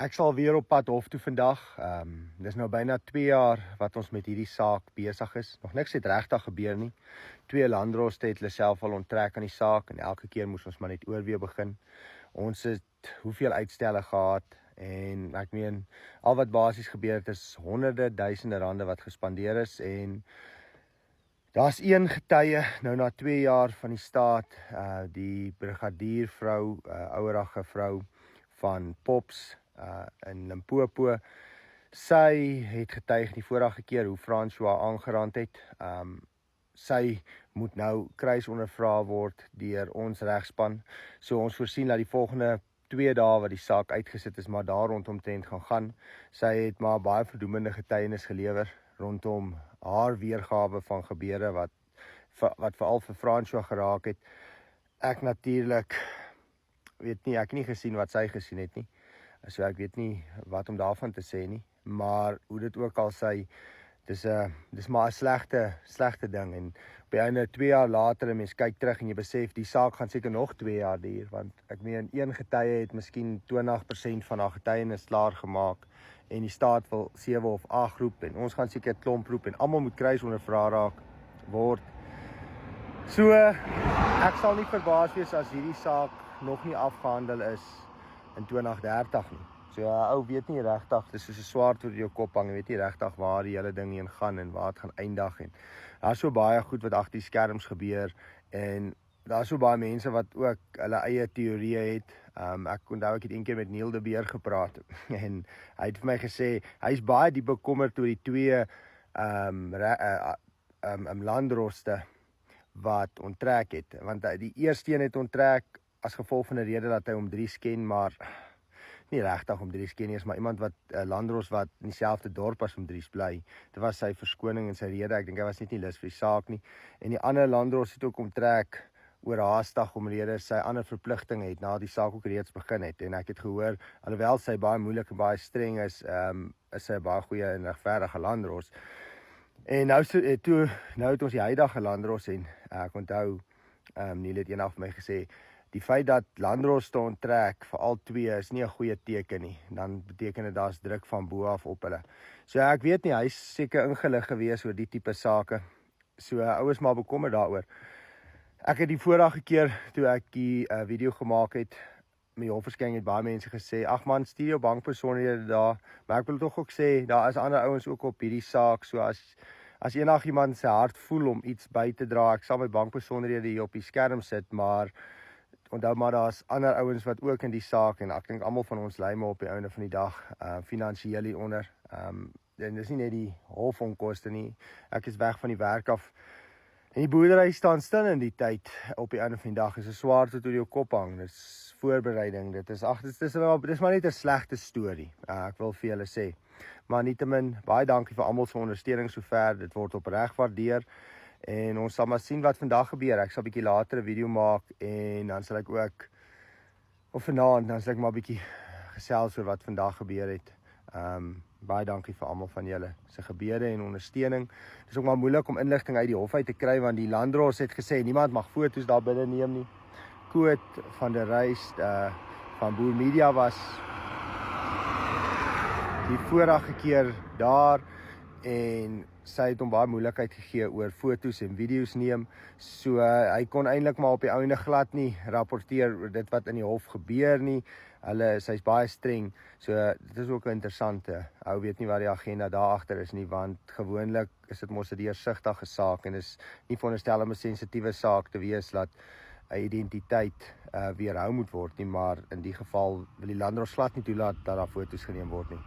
Ek sal weer op pad hof toe vandag. Dis nou byna 2 jaar wat ons met hierdie saak besig is. Nog niks het regtig gebeur nie. 2 landdroste het hulle self al onttrek aan die saak en elke keer moes ons maar net oorweeg begin. Ons het hoeveel uitstelle gehad en ek meen al wat basies gebeur het is honderde duisende rande wat gespandeer is en daar's een getuie nou na 2 jaar van die staat, die brigadiervrou, ouerige vrou van Pops in Limpopo. Sy het getuig die vorige keer hoe François aangerand het. Sy moet nou kruisondervra word deur ons regspan. So ons voorsien dat die volgende 2 dae wat die saak uitgesit is, maar daar rondomtrent gaan. Sy het maar baie verdoemende getuienis gelewer rondom haar weergawe van gebeure wat veral vir François geraak het. Ek natuurlik weet nie, ek het nie gesien wat sy gesien het nie. So ek weet nie wat om daarvan te sê nie, maar hoe dit ook al sy, dis maar 'n slegte ding en op die einde 2 jaar later, 'n mens kyk terug en jy besef die saak gaan seker nog 2 jaar duur, want ek meen een getuie het miskien 20% van haar getuienis klaar gemaak en die staat wil 7 of 8 roep en ons gaan seker 'n klomp roep en almal moet kruisondervra word. So ek sal nie verbaas wees as hierdie saak nog nie afgehandel is in 2030 nie. So ou weet nie regtig, dis soos 'n swaard oor jou kop hang, jy weet nie regtig waar die hele ding heen gaan en waar dit gaan eindig en daar's so baie goed wat agter die skerms gebeur en daar's so baie mense wat ook hulle eie teorieë het. Ek onthou ek het eendag met Neil de Beer gepraat en hy het vir my gesê hy's baie diep bekommerd oor die 2 landdroste wat onttrek het, want die eerste een het onttrek as gevolg van 'n rede dat hy om 3 sken, maar nie regtig om 3 sken nie, is maar iemand wat landdros wat in dieselfde dorp as om 3 bly. Dit was sy verskoning en sy rede, ek dink hy was net nie lus vir die saak nie. En die ander landdros het ook onttrek oorhaastig omrede sy ander verpligtinge het na die saak ook reeds begin het. En ek het gehoor, alhoewel sy baie moeilik en baie streng is, is sy 'n baie goeie en regverdige landdros. En nou het ons die huidige landdros en ek onthou, Neil het eendag vir my gesê, die feit dat landdroste onttrek vir al 2 is nie 'n goeie teken nie. Dan beteken dit daar's druk van bo af op hulle. So ek weet nie, hy's seker ingelig gewees oor die tipe sake. So ouers maar bekommer daaroor. Ek het die vorige keer toe ek die video gemaak het, met die hofverskyning het baie mense gesê, ag man, stuur jou bankbesonderhede daar. Maar ek wil tog ook sê, daar is ander ouens ook op hierdie saak. So as enigiemand sy hart voel om iets by te dra, ek sal my bankbesonderhede hier op die skerm sit, maar onthou maar daar's ander ouens wat ook in die saak en ek dink almal van ons ly maar op die einde van die dag finansiëel hieronder. En dis nie net die hofonkoste nie. Ek is weg van die werk af. En die boerdery staan stil in die tyd op die einde van die dag. Is 'n swaard wat oor jou kop hang. Dis voorbereiding. Dis maar net 'n slegte storie. Ek wil vir julle sê. Maar nietemin, baie dankie vir almal se ondersteuning sover. Dit word opreg waardeer. En ons sal maar sien wat vandag gebeur. Ek sal 'n bietjie later 'n video maak en dan sal ek ook of vanaand dan sal ek maar 'n bietjie gesels oor wat vandag gebeur het. Baie dankie vir almal van julle se gebede en ondersteuning. Dit is ook maar moeilik om inligting uit die hof uit te kry want die landdros het gesê niemand mag foto's daar binne neem nie. Koot van der Reis van Boer Media was die vorige keer daar en sy het hom baie moeilikheid gegee oor foto's en video's neem. So hy kon eintlik maar op die einde glad nie rapporteer oor dit wat in die hof gebeur nie. Sy's baie streng. So dit is ook 'n interessante. Ou weet nie wat die agenda daar agter is nie, want gewoonlik is dit mos 'n deursigtige saak en is nie veronderstel om 'n sensitiewe saak te wees dat 'n identiteit weerhou moet word nie, maar in die geval wil die landdros glad nie toelaat dat daar foto's geneem word nie.